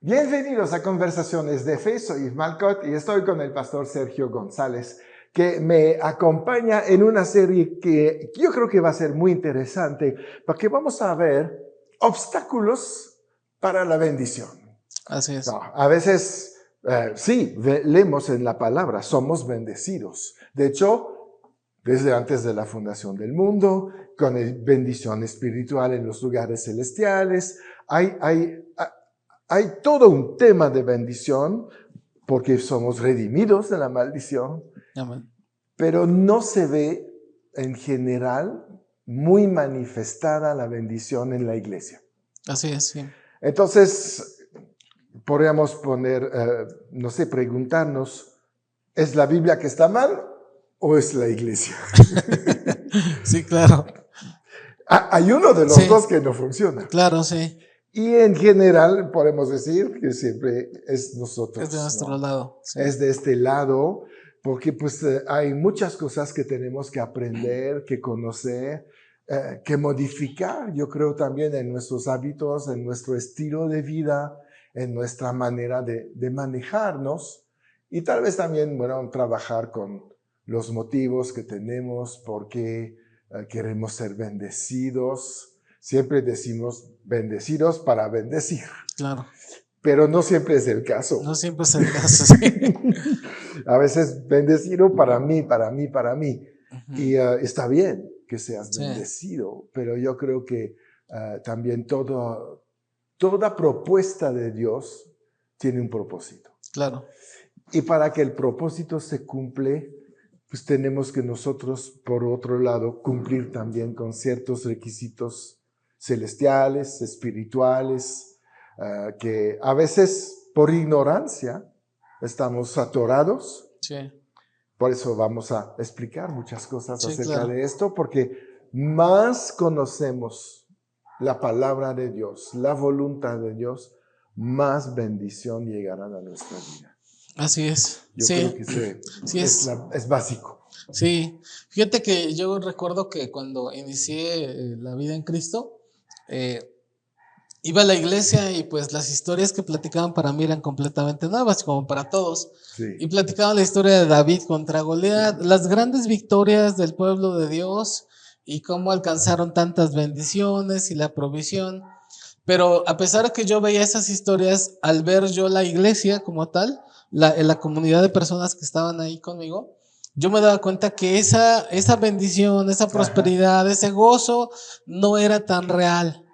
Bienvenidos a Conversaciones de Fe, soy Yves Malcott y estoy con el pastor Sergio González, que me acompaña en una serie que yo creo que va a ser muy interesante, porque vamos a ver obstáculos para la bendición. Así es. No, a veces, sí, leemos en la palabra, somos bendecidos. De hecho, desde antes de la fundación del mundo, con bendición espiritual en los lugares celestiales, hay todo un tema de bendición porque somos redimidos de la maldición, Amén. pero no se ve en general muy manifestada la bendición en la iglesia. Así es, sí. Entonces, podríamos poner, no sé, preguntarnos, ¿es la Biblia que está mal o es la iglesia? Sí, claro. Hay uno de los dos que no funciona. Claro, sí. Y en general podemos decir que siempre es nosotros. Es de nuestro ¿no? lado. Sí. Es de este lado, porque pues hay muchas cosas que tenemos que aprender, que conocer, que modificar, yo creo también en nuestros hábitos, en nuestro estilo de vida, en nuestra manera de manejarnos y tal vez también, bueno, trabajar con los motivos que tenemos, por qué queremos ser bendecidos. Siempre decimos bendecidos para bendecir. Claro. Pero no siempre es el caso. No siempre es el caso, sí. A veces bendecido para mí, para mí, para mí. Uh-huh. Y está bien que seas Sí. bendecido, pero yo creo que también toda propuesta de Dios tiene un propósito. Claro. Y para que el propósito se cumple, pues tenemos que nosotros, por otro lado, cumplir también con ciertos requisitos celestiales, espirituales, que a veces por ignorancia estamos atorados. Sí. Por eso vamos a explicar muchas cosas acerca claro. de esto, porque más conocemos la palabra de Dios, la voluntad de Dios, más bendición llegará a nuestra vida. Así es. Yo creo que es básico. Sí, fíjate que yo recuerdo que cuando inicié la vida en Cristo, iba a la iglesia y pues las historias que platicaban para mí eran completamente nuevas, como para todos. Sí. Y platicaban la historia de David contra Goliat, las grandes victorias del pueblo de Dios y cómo alcanzaron tantas bendiciones y la provisión. Pero a pesar de que yo veía esas historias, al ver yo la iglesia como tal, la comunidad de personas que estaban ahí conmigo, yo me daba cuenta que esa bendición, esa prosperidad, ese gozo no era tan real.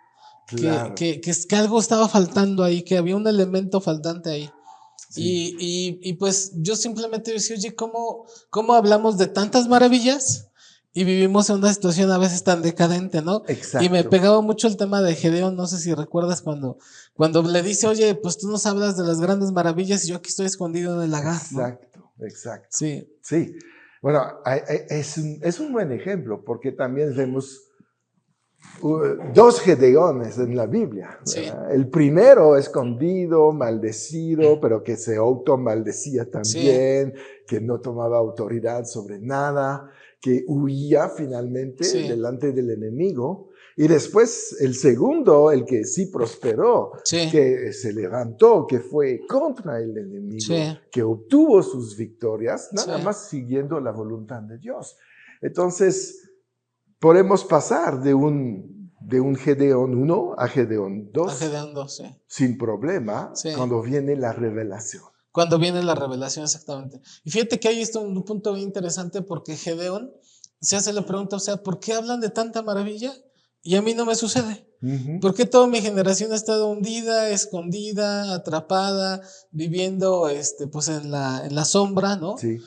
Claro. Que algo estaba faltando ahí, que había un elemento faltante ahí. Sí. Y pues yo simplemente decía, oye, ¿cómo hablamos de tantas maravillas y vivimos en una situación a veces tan decadente, ¿no? Exacto. Y me pegaba mucho el tema de Gedeón, no sé si recuerdas cuando le dice, oye, pues tú nos hablas de las grandes maravillas y yo aquí estoy escondido en el lagar, ¿no? Exacto. Sí. Sí. Bueno, es un buen ejemplo porque también vemos dos Gedeones en la Biblia. Sí. El primero escondido, maldecido, pero que se auto-maldecía también, que no tomaba autoridad sobre nada, que huía finalmente delante del enemigo. Y después el segundo, el que sí prosperó, que se levantó, que fue contra el enemigo, que obtuvo sus victorias, nada más siguiendo la voluntad de Dios. Entonces, podemos pasar de un Gedeón 1 a Gedeón 2. A Gedeón 2, sí. Sin problema, cuando viene la revelación. Cuando viene la revelación, exactamente. Y fíjate que ahí está un punto bien interesante porque Gedeón se hace la pregunta, o sea, ¿por qué hablan de tanta maravilla y a mí no me sucede? Uh-huh. ¿Por qué toda mi generación ha estado hundida, escondida, atrapada, viviendo pues en la sombra, ¿no? Sí.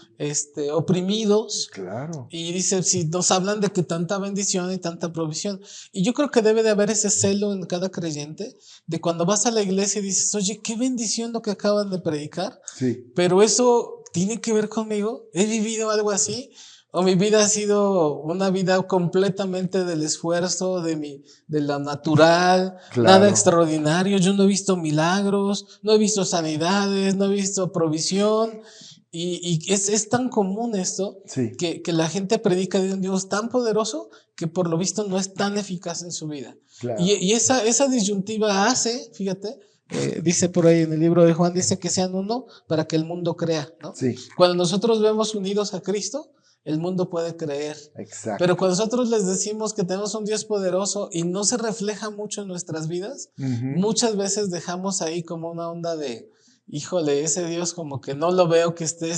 Oprimidos. Claro. Y dice, si nos hablan de que tanta bendición y tanta provisión. Y yo creo que debe de haber ese celo en cada creyente, de cuando vas a la iglesia y dices, oye, qué bendición lo que acaban de predicar. Sí. Pero eso tiene que ver conmigo. ¿He vivido algo así? ¿O mi vida ha sido una vida completamente del esfuerzo, de lo natural, nada extraordinario? Yo no he visto milagros, no he visto sanidades, no he visto provisión. Y es tan común esto, que la gente predica de un Dios tan poderoso que por lo visto no es tan eficaz en su vida. Claro. Y esa disyuntiva hace, fíjate, dice por ahí en el libro de Juan, dice que sean uno para que el mundo crea, ¿no? Sí. Cuando nosotros vemos unidos a Cristo, el mundo puede creer. Exacto. Pero cuando nosotros les decimos que tenemos un Dios poderoso y no se refleja mucho en nuestras vidas, muchas veces dejamos ahí como una onda de, híjole, ese Dios como que no lo veo que esté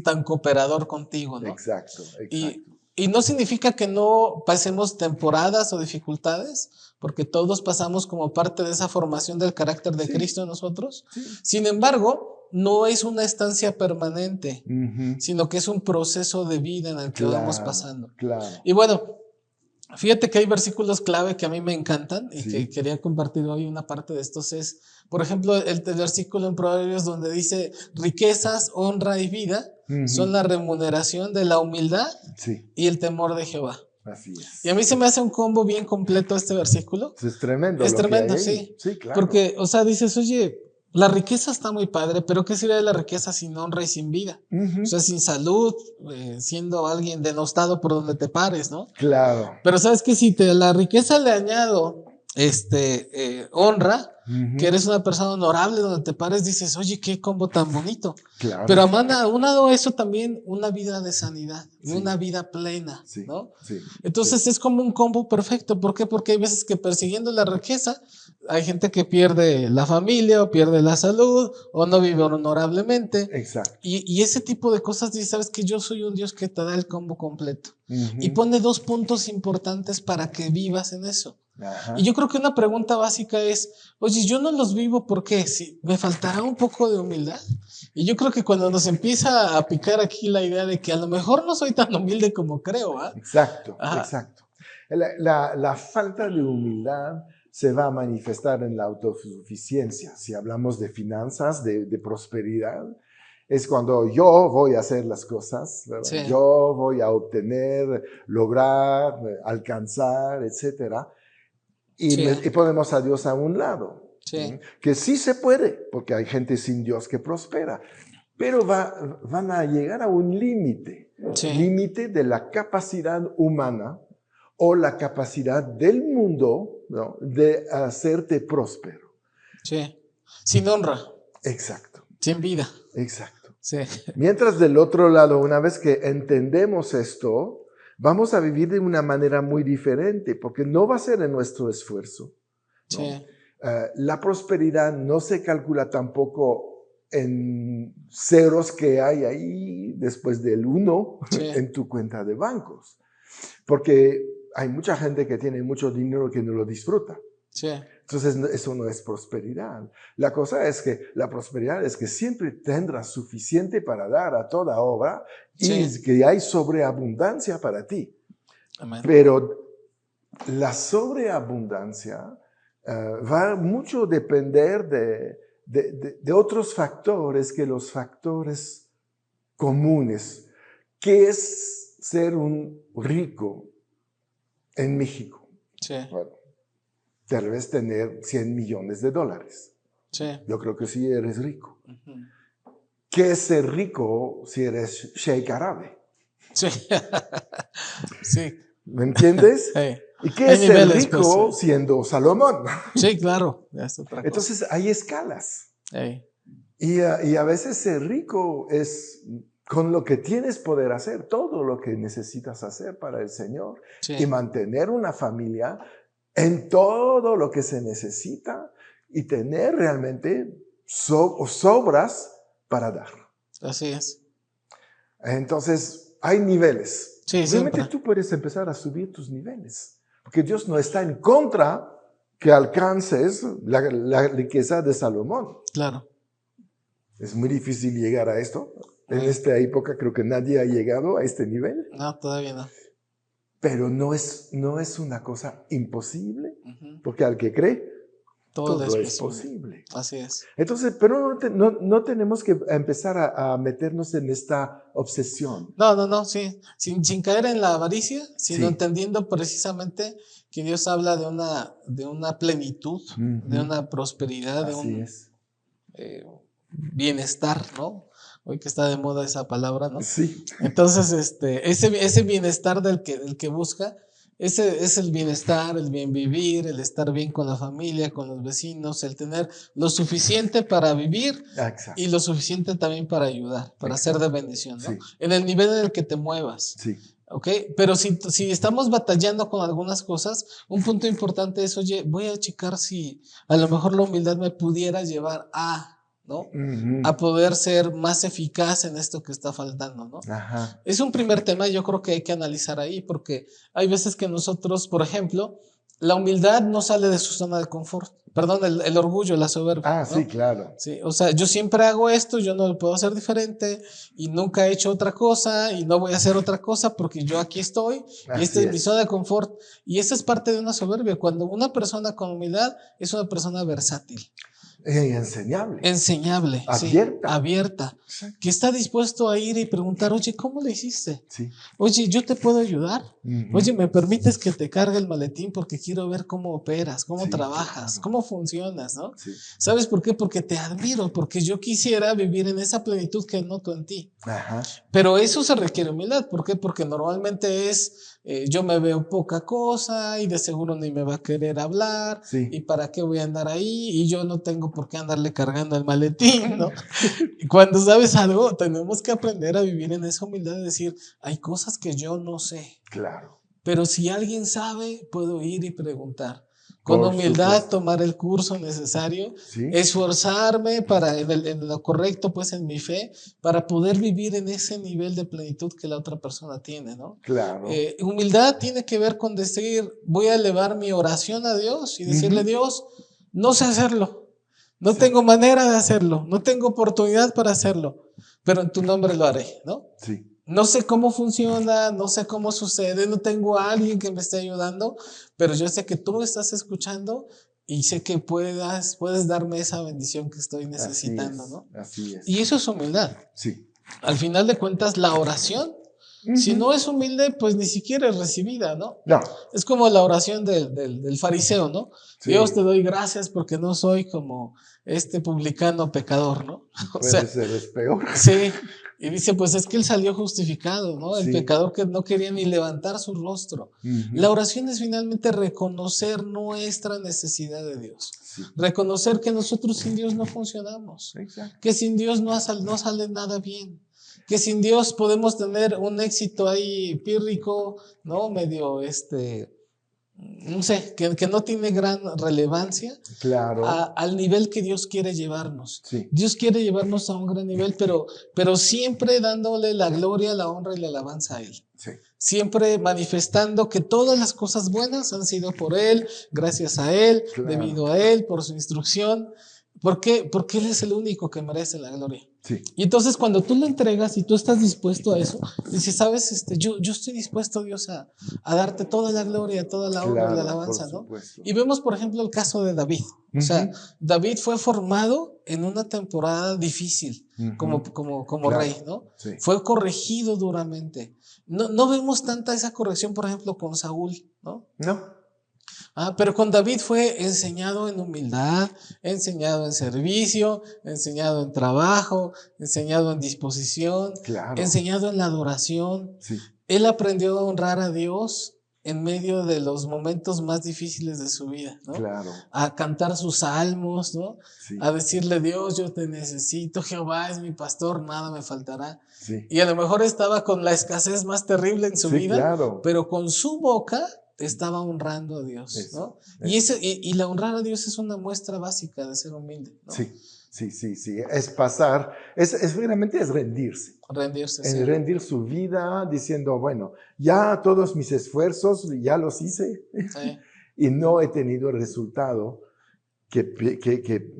tan cooperador contigo, ¿no? Exacto. Y no significa que no pasemos temporadas o dificultades, porque todos pasamos como parte de esa formación del carácter de Cristo en nosotros. Sí. Sin embargo, no es una estancia permanente, sino que es un proceso de vida en el que vamos pasando. Claro. Y bueno, fíjate que hay versículos clave que a mí me encantan y que quería compartir hoy. Una parte de estos es, por ejemplo, el versículo en Proverbios donde dice, riquezas, honra y vida son la remuneración de la humildad y el temor de Jehová. Así es. Y a mí se me hace un combo bien completo este versículo. Es tremendo. Es tremendo, sí. Sí, claro. Porque, o sea, dices, oye, la riqueza está muy padre, pero ¿qué sería de la riqueza sin honra y sin vida? O sea, sin salud, siendo alguien denostado por donde te pares, ¿no? Claro. Pero sabes que si a la riqueza le añado honra, que eres una persona honorable donde te pares, dices, oye, qué combo tan bonito. Claro. Pero aunado a eso también una vida de sanidad, una vida plena, ¿no? Sí. Entonces es como un combo perfecto. ¿Por qué? Porque hay veces que persiguiendo la riqueza, hay gente que pierde la familia o pierde la salud o no vive honorablemente. Exacto. Y ese tipo de cosas, dices, sabes que yo soy un Dios que te da el combo completo. Y pone 2 puntos importantes para que vivas en eso. Ajá. Y yo creo que una pregunta básica es, oye, yo no los vivo, ¿por qué? Si me faltará un poco de humildad. Y yo creo que cuando nos empieza a picar aquí la idea de que a lo mejor no soy tan humilde como creo, ¿ah? Exacto. La falta de humildad se va a manifestar en la autosuficiencia. Si hablamos de finanzas, de prosperidad, es cuando yo voy a hacer las cosas, ¿verdad? Yo voy a obtener, lograr, alcanzar, etcétera. Y ponemos a Dios a un lado. Que sí se puede, porque hay gente sin Dios que prospera, pero van a llegar a un límite, límite de la capacidad humana o la capacidad del mundo, ¿no?, de hacerte próspero. Sin honra. Exacto. Sin vida. Exacto. Mientras del otro lado, una vez que entendemos esto, vamos a vivir de una manera muy diferente, porque no va a ser en nuestro esfuerzo, ¿no? La prosperidad no se calcula tampoco en ceros que hay ahí después del 1 en tu cuenta de bancos, porque hay mucha gente que tiene mucho dinero que no lo disfruta. Entonces eso no es prosperidad. La cosa es que la prosperidad es que siempre tendrás suficiente para dar a toda obra y que hay sobreabundancia para ti. Amén. Pero la sobreabundancia va mucho a depender de otros factores que los factores comunes. ¿Qué es ser un rico en México? Bueno, tal vez tener $100 millones. Yo creo que sí eres rico. ¿Qué es ser rico si eres sheik árabe? ¿Me entiendes? ¿Y qué es ser rico siendo Salomón? Claro. Es otra cosa. Entonces hay escalas. Y a veces ser rico es con lo que tienes poder hacer, todo lo que necesitas hacer para el Señor y mantener una familia en todo lo que se necesita y tener realmente sobras para dar. Así es. Entonces, hay niveles. Realmente tú puedes empezar a subir tus niveles, porque Dios no está en contra que alcances la riqueza de Salomón. Claro. Es muy difícil llegar a esto. En esta época creo que nadie ha llegado a este nivel. No, todavía no. Pero no es una cosa imposible, porque al que cree, todo es posible. Así es. Entonces, pero no tenemos que empezar a meternos en esta obsesión. No, sí. Sin caer en la avaricia, sino entendiendo precisamente que Dios habla de una plenitud, de una prosperidad, de un bienestar, ¿no? Hoy que está de moda esa palabra, ¿no? Sí. Entonces, ese bienestar del que busca Ese es el bienestar, el bien vivir, el estar bien con la familia, con los vecinos, el tener lo suficiente para vivir Exacto. y lo suficiente también para ayudar, para Exacto. ser de bendición, ¿no? Sí. En el nivel en el que te muevas. Sí. ¿Ok? Pero si estamos batallando con algunas cosas, un punto importante es, oye, voy a checar si a lo mejor la humildad me pudiera llevar a, ¿no? A poder ser más eficaz en esto que está faltando, ¿no? Ajá. Es un primer tema, yo creo que hay que analizar ahí, porque hay veces que nosotros, por ejemplo, la humildad no sale de su zona de confort. Perdón, el orgullo, la soberbia. Ah, sí, ¿no? claro. Sí, o sea, yo siempre hago esto, yo no lo puedo hacer diferente y nunca he hecho otra cosa y no voy a hacer otra cosa porque yo aquí estoy y esta es mi zona de confort. Y esa es parte de una soberbia. Cuando una persona con humildad es una persona versátil. Enseñable. Enseñable, abierta. Sí, abierta. Exacto. Que está dispuesto a ir y preguntar, oye, ¿cómo le hiciste? Sí. Oye, ¿yo te puedo ayudar? Oye, ¿me permites que te cargue el maletín? Porque quiero ver cómo operas, cómo trabajas, claro. Cómo funcionas, ¿no? Sí. ¿Sabes por qué? Porque te admiro, porque yo quisiera vivir en esa plenitud que noto en ti. Ajá. Pero eso se requiere humildad. ¿Por qué? Porque normalmente es, yo me veo poca cosa y de seguro ni me va a querer hablar. Sí. ¿Y para qué voy a andar ahí? Y yo no tengo por qué andarle cargando el maletín, ¿no? Y cuando sabes algo, tenemos que aprender a vivir en esa humildad de decir, hay cosas que yo no sé. Claro. Pero si alguien sabe, puedo ir y preguntar. Con humildad tomar el curso necesario, ¿sí? Esforzarme para en lo correcto, pues en mi fe, para poder vivir en ese nivel de plenitud que la otra persona tiene, ¿no? Claro. Humildad tiene que ver con decir, voy a elevar mi oración a Dios y decirle, Dios, no sé hacerlo, no tengo manera de hacerlo, no tengo oportunidad para hacerlo, pero en tu nombre lo haré, ¿no? Sí. No sé cómo funciona, no sé cómo sucede, no tengo a alguien que me esté ayudando, pero yo sé que tú me estás escuchando y sé que puedes darme esa bendición que estoy necesitando, así es, ¿no? Así es. Y eso es humildad. Sí. Al final de cuentas, la oración, si no es humilde, pues ni siquiera es recibida, ¿no? No. Es como la oración del fariseo, ¿no? Sí. Dios, te doy gracias porque no soy como este publicano pecador, ¿no? Puede ser, es peor. Sí. Y dice, pues es que él salió justificado, ¿no? El pecador que no quería ni levantar su rostro. La oración es finalmente reconocer nuestra necesidad de Dios. Sí. Reconocer que nosotros sin Dios no funcionamos. Exacto. Que sin Dios no sale nada bien. Que sin Dios podemos tener un éxito ahí pírrico, ¿no? Medio, no sé, que no tiene gran relevancia. Claro. Al nivel que Dios quiere llevarnos. Sí. Dios quiere llevarnos a un gran nivel, pero siempre dándole la gloria, la honra y la alabanza a Él. Sí. Siempre manifestando que todas las cosas buenas han sido por Él, gracias a Él, claro. Debido a Él, por su instrucción. ¿Por qué? Porque Él es el único que merece la gloria. Sí. Y entonces cuando tú le entregas y tú estás dispuesto a eso, dices, sabes, yo estoy dispuesto, Dios, a darte toda la gloria, toda la honra y la alabanza, ¿no? Y vemos, por ejemplo, el caso de David. O sea, David fue formado en una temporada difícil como claro. Rey, ¿no? Sí. Fue corregido duramente. No vemos tanta esa corrección, por ejemplo, con Saúl, ¿no? No. Pero con David fue enseñado en humildad, enseñado en servicio, enseñado en trabajo, enseñado en disposición, claro. Enseñado en la adoración. Sí. Él aprendió a honrar a Dios en medio de los momentos más difíciles de su vida, ¿no? Claro. A cantar sus salmos, ¿no? Sí. A decirle, Dios, yo te necesito, Jehová es mi pastor, nada me faltará. Sí. Y a lo mejor estaba con la escasez más terrible en su vida, claro. Pero con su boca estaba honrando a Dios, eso, ¿no? Eso. Y la honrar a Dios es una muestra básica de ser humilde, ¿no? Sí. Es pasar, realmente es rendirse. Rendirse, sí. Rendir su vida diciendo, bueno, ya todos mis esfuerzos ya los hice, sí. Y no he tenido el resultado que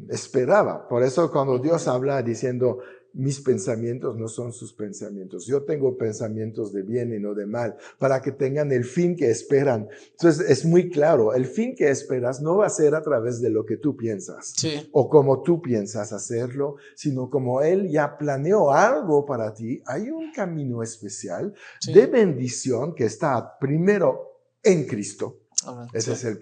esperaba. Por eso cuando Dios habla diciendo, mis pensamientos no son sus pensamientos. Yo tengo pensamientos de bien y no de mal, para que tengan el fin que esperan. Entonces es muy claro, el fin que esperas no va a ser a través de lo que tú piensas, sí. O como tú piensas hacerlo, sino como Él ya planeó algo para ti. Hay un camino especial, sí. De bendición que está primero en Cristo. Ese, sí. Es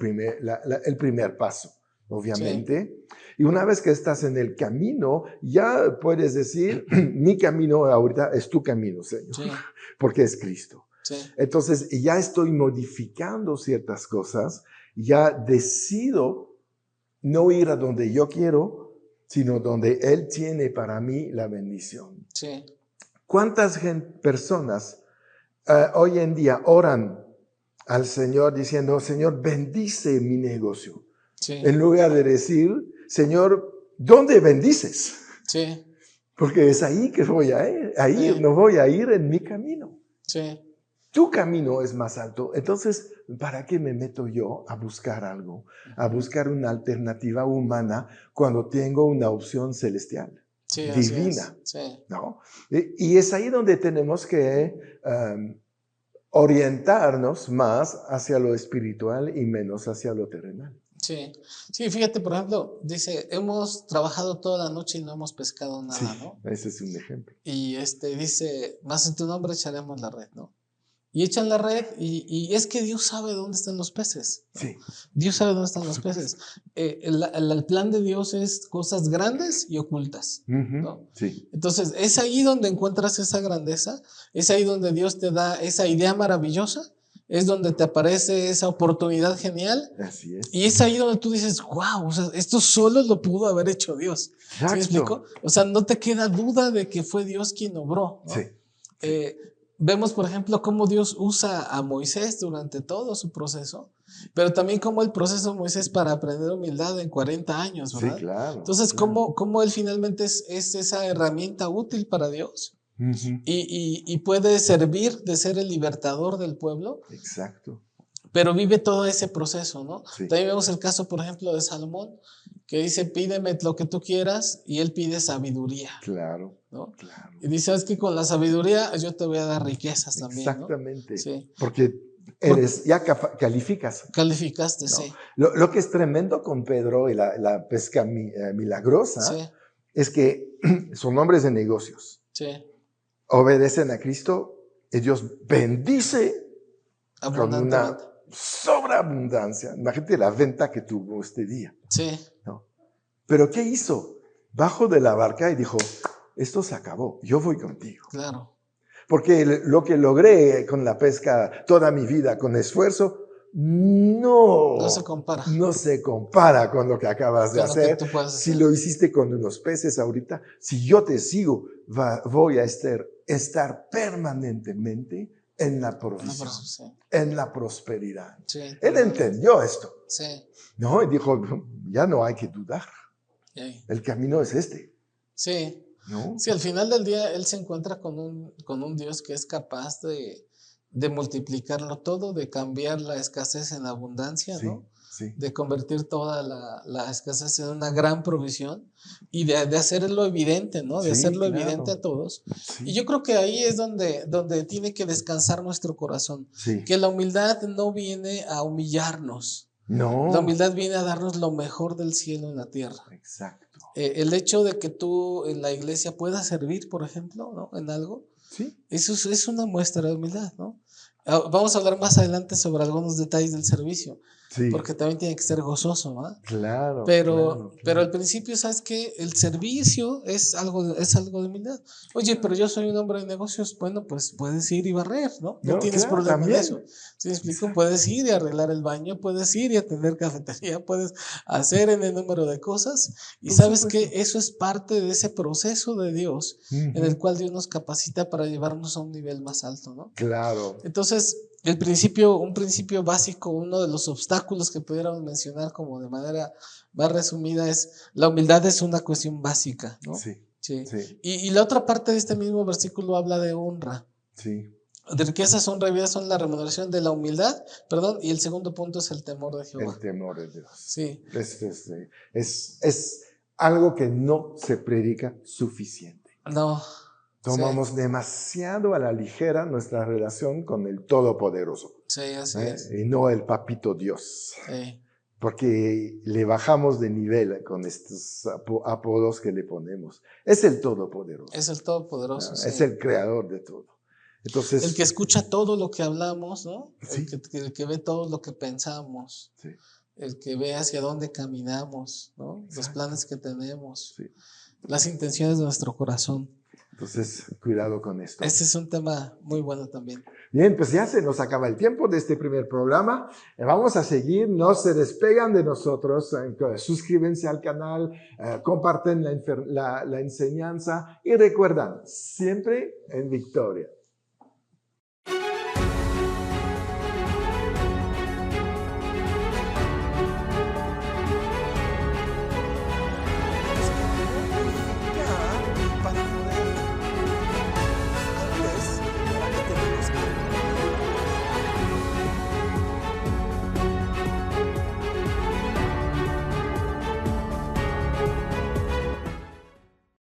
el primer paso. Obviamente, sí. Y una vez que estás en el camino, ya puedes decir, mi camino ahorita es tu camino, Señor, sí. Porque es Cristo. Sí. Entonces, ya estoy modificando ciertas cosas, ya decido no ir a donde yo quiero, sino donde Él tiene para mí la bendición. Sí. ¿Cuántas personas hoy en día oran al Señor diciendo, Señor, bendice mi negocio? Sí. En lugar de decir, Señor, ¿dónde bendices? Sí. Porque es ahí que voy a ir. Ahí no voy a ir en mi camino. Sí. Tu camino es más alto. Entonces, ¿para qué me meto yo a buscar algo? A buscar una alternativa humana cuando tengo una opción celestial, Sí, divina. Sí. ¿No? Y es ahí donde tenemos que orientarnos más hacia lo espiritual y menos hacia lo terrenal. Sí, sí, fíjate, por ejemplo, dice, hemos trabajado toda la noche y no hemos pescado nada, Sí, ¿no? ese es un ejemplo. Y dice, más en tu nombre echaremos la red, ¿no? Y echan la red y es que Dios sabe dónde están los peces, ¿no? Sí. Dios sabe dónde están los peces. El plan de Dios es cosas grandes y ocultas, ¿no? Sí. Entonces, es ahí donde encuentras esa grandeza, es ahí donde Dios te da esa idea maravillosa, es donde te aparece esa oportunidad genial. Así es. Y es ahí donde tú dices, wow, o sea, esto solo lo pudo haber hecho Dios. Exacto. ¿Sí me explico? O sea, no te queda duda de que fue Dios quien obró, ¿no? Sí. Sí. Vemos, por ejemplo, cómo Dios usa a Moisés durante todo su proceso, pero también cómo el proceso de Moisés para aprender humildad en 40 años, ¿verdad? Sí, claro. Entonces, claro. cómo él finalmente es esa herramienta útil para Dios Uh-huh. y puede servir de ser el libertador del pueblo. Exacto. Pero vive todo ese proceso, ¿no? Sí. También vemos el caso, por ejemplo, de Salomón, que dice, pídeme lo que tú quieras, y él pide sabiduría. Claro, ¿no? claro. Y dice, ¿sabes qué? Con la sabiduría yo te voy a dar riquezas también, Exactamente. ¿no? Sí. Porque ya calificas. Calificaste, ¿no? sí. Lo que es tremendo con Pedro y la pesca milagrosa Sí. es que son hombres de negocios. Sí. Obedecen a Cristo y Dios bendice con una sobreabundancia. Imagínate la venta que tuvo este día. Sí. ¿no? Pero ¿qué hizo? Bajó de la barca y dijo, esto se acabó, yo voy contigo. Claro. Porque lo que logré con la pesca toda mi vida, con esfuerzo, no se compara con lo que acabas de hacer. Si lo hiciste con unos peces ahorita, si yo te sigo, voy a estar permanentemente en la provisión, en la prosperidad. Sí, Él entendió esto. Sí. ¿no? Y dijo, ya no hay que dudar. Sí. El camino es este. Sí. ¿no? Sí, al final del día él se encuentra con un Dios que es capaz de multiplicarlo todo, de cambiar la escasez en abundancia, Sí, ¿no? sí. De convertir toda la escasez en una gran provisión y de hacerlo evidente, ¿no? De Sí, hacerlo claro. evidente a todos. Sí. Y yo creo que ahí es donde tiene que descansar nuestro corazón. Sí. Que la humildad no viene a humillarnos. No. La humildad viene a darnos lo mejor del cielo en la tierra. Exacto. El hecho de que tú en la iglesia puedas servir, por ejemplo, ¿no? En algo, sí. Eso es una muestra de humildad, ¿no? Vamos a hablar más adelante sobre algunos detalles del servicio, sí. porque también tiene que ser gozoso, ¿no? Claro, pero claro. al principio, ¿sabes qué? El servicio es algo de humildad. Oye, pero yo soy un hombre de negocios, bueno, pues puedes ir y barrer, ¿no? No tienes problema también. en eso. ¿Sí me explico? Puedes ir y arreglar el baño, puedes ir y atender cafetería, puedes hacer en el número de cosas. Y sabes que eso es parte de ese proceso de Dios, en el cual Dios nos capacita para llevarnos a un nivel más alto, ¿no? Claro. Entonces, un principio básico, uno de los obstáculos que pudiéramos mencionar como de manera más resumida es, la humildad es una cuestión básica, ¿no? Sí. Sí. Sí. Y la otra parte de este mismo versículo habla de honra. Sí. De riquezas, honra y vida son la remuneración de la humildad, y el segundo punto es el temor de Jehová. El temor de Dios. Sí. Es algo que no se predica suficiente. No. Tomamos demasiado a la ligera nuestra relación con el Todopoderoso. Sí, así es. Y no el Papito Dios. Sí. Porque le bajamos de nivel con estos apodos que le ponemos. Es el Todopoderoso. Es el Todopoderoso, sí. Es el creador de todo. Entonces, el que escucha todo lo que hablamos, ¿no? Sí. El que ve todo lo que pensamos. Sí. El que ve hacia dónde caminamos, ¿no? Exacto. Los planes que tenemos. Sí. Las intenciones de nuestro corazón. Entonces, cuidado con esto. Este es un tema muy bueno también. Bien, pues ya se nos acaba el tiempo de este primer programa. Vamos a seguir, no se despegan de nosotros. Suscríbanse al canal, comparten la enseñanza y recuerdan, siempre en victoria.